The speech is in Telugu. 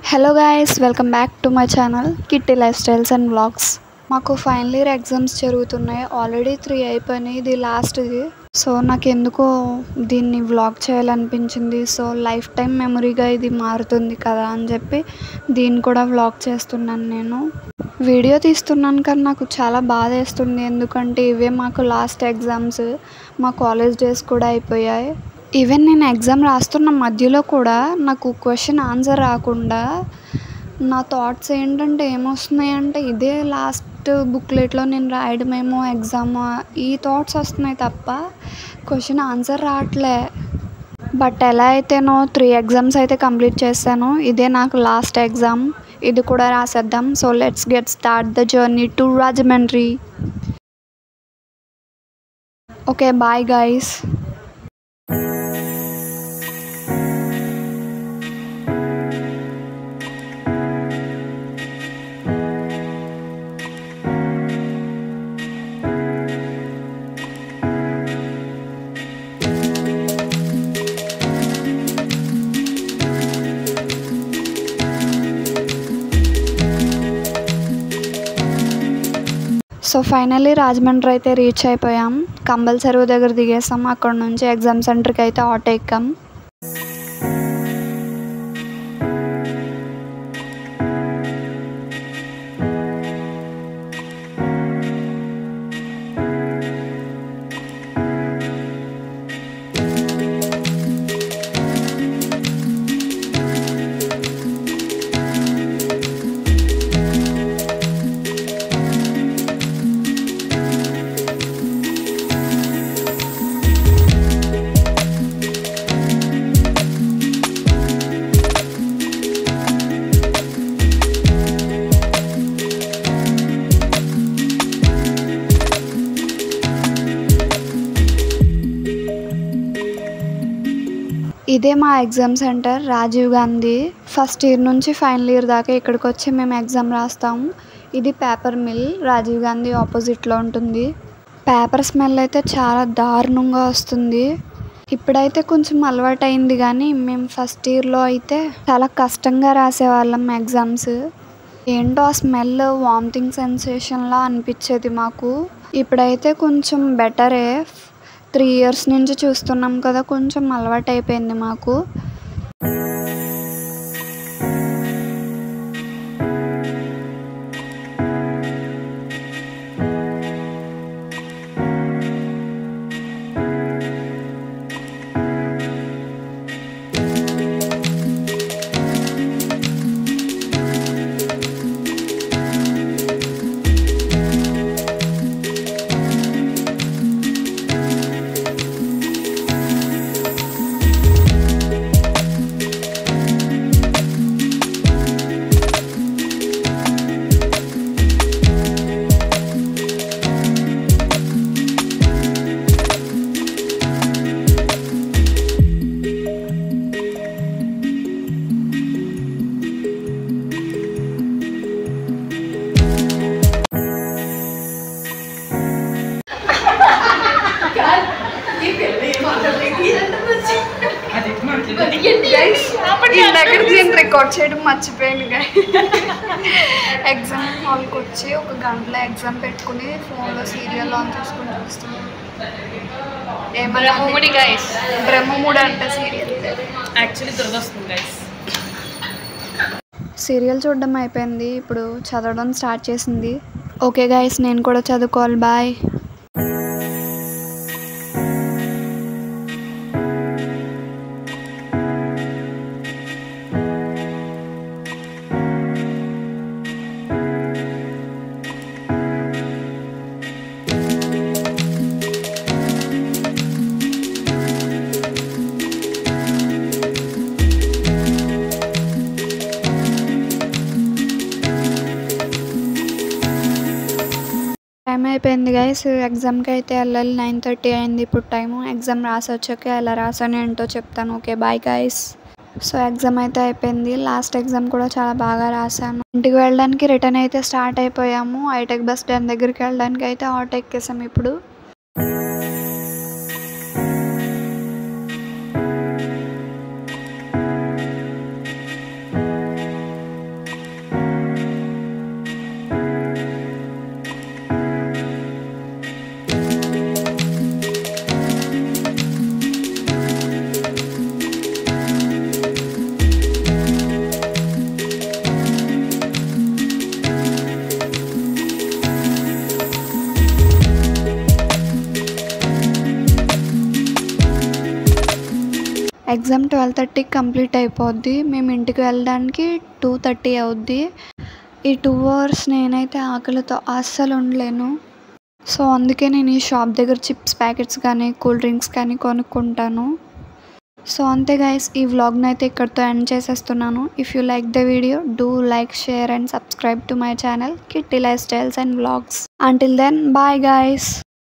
Hello guys, welcome back to my channel kitty life styles and vlogs. మాకు ఫైనల్ ఇయర్ ఎగ్జామ్స్ జరుగుతున్నాయి. ఆల్రెడీ 3 అయిపోయినాయి, ఇది లాస్ట్ది. సో నాకు ఎందుకో దీన్ని వ్లాగ్ చేయాలనిపించింది. సో లైఫ్ టైం మెమరీగా ఇది మారుతుంది కదా అని చెప్పి దీన్ని కూడా వ్లాగ్ చేస్తున్నాను. నేను వీడియో తీస్తున్నాను కానీ నాకు చాలా బాధ వేస్తుంది. ఎందుకంటే ఇవే మాకు లాస్ట్ ఎగ్జామ్స్. మా కాలేజ్ డేస్ కూడా అయిపోయాయి. ఈవెన్ నేను ఎగ్జామ్ రాస్తున్న మధ్యలో కూడా నాకు క్వశ్చన్ ఆన్సర్ రాకుండా నా థాట్స్ ఏంటంటే ఏమొస్తున్నాయంటే ఇదే లాస్ట్ బుక్లెట్లో నేను రాయడమేమో ఎగ్జామ్, ఈ థాట్స్ వస్తున్నాయి తప్ప క్వశ్చన్ ఆన్సర్ రావట్లే. బట్ ఎలా అయితేనో 3 ఎగ్జామ్స్ అయితే కంప్లీట్ చేశాను. ఇదే నాకు లాస్ట్ ఎగ్జామ్, ఇది కూడా రాసేద్దాం. So let's get start the journey to Rajahmundry. Okay, bye guys. So finally Rajahmundry అయితే రీచ్ అయిపోయాం. కంబల్ చెరువు దగ్గర దిగేసాం. అక్కడ నుంచి ఎగ్జామ్ సెంటర్కి అయితే ఆటో ఎక్కాం. ఇదే మా exam center, Rajiv Gandhi. First year నుంచి ఫైనల్ ఇయర్ దాకా ఇక్కడికి వచ్చి మేము ఎగ్జామ్ రాస్తాము. ఇది పేపర్ మిల్, రాజీవ్ గాంధీ ఆపోజిట్లో ఉంటుంది. పేపర్ స్మెల్ అయితే చాలా దారుణంగా వస్తుంది. ఇప్పుడైతే కొంచెం అలవాటు అయింది, కానీ మేము ఫస్ట్ ఇయర్లో అయితే చాలా కష్టంగా రాసేవాళ్ళం ఎగ్జామ్స్. ఏంటో ఆ స్మెల్ వామిటింగ్ సెన్సేషన్లా అనిపించేది మాకు. ఇప్పుడైతే కొంచెం బెటరే. 3 ఇయర్స్ నుంచి చూస్తున్నాం కదా, కొంచెం అలవాటు అయిపోయింది మాకు. రికార్డ్ చేయడం మర్చిపోయాను. ఎగ్జామ్ హాల్కి వచ్చి 1 గంటలో ఎగ్జామ్ పెట్టుకుని ఫోన్లో సీరియల్ ఆన్ చేసుకుని చూస్తున్నాను. బ్రహ్మముడి అంటే సీరియల్ యాక్చువల్లీ దొరకొస్తుంది గైస్. సీరియల్ చూడడం అయిపోయింది, ఇప్పుడు చదవడం స్టార్ట్ చేసింది. ఓకే గైస్, నేను కూడా చదువుకోవాలి. బాయ్. టైం అయిపోయింది గైస్, ఎగ్జామ్కి అయితే వెళ్ళాలి. 9:30 అయింది ఇప్పుడు టైము. ఎగ్జామ్ రాసి వచ్చాక ఎలా రాసాను ఏంటో చెప్తాను. Okay, bye guys. So exam అయితే అయిపోయింది. లాస్ట్ ఎగ్జామ్ కూడా చాలా బాగా రాశాను. ఇంటికి వెళ్ళడానికి రిటర్న్ అయితే స్టార్ట్ అయిపోయాము. ఐటెక్ బస్ స్టాండ్ దగ్గరికి వెళ్ళడానికి అయితే ఆటో ఎక్కేసాము ఇప్పుడు. ఎగ్జామ్ 12:30కి కంప్లీట్ అయిపోద్ది. మేము ఇంటికి వెళ్ళడానికి 2:30 అవుద్ది. ఈ 2 అవర్స్ నేనైతే ఆకలితో అస్సలు ఉండలేను. సో అందుకే నేను ఈ షాప్ దగ్గర చిప్స్ ప్యాకెట్స్ కానీ కూల్ డ్రింక్స్ కానీ కొనుక్కుంటాను. సో అంతే గైస్, ఈ వ్లాగ్ని అయితే ఇక్కడితో ఎండ్ చేసేస్తున్నాను. If you like the video, do like, share and subscribe to my channel kitty life styles and vlogs. Until then, bye guys.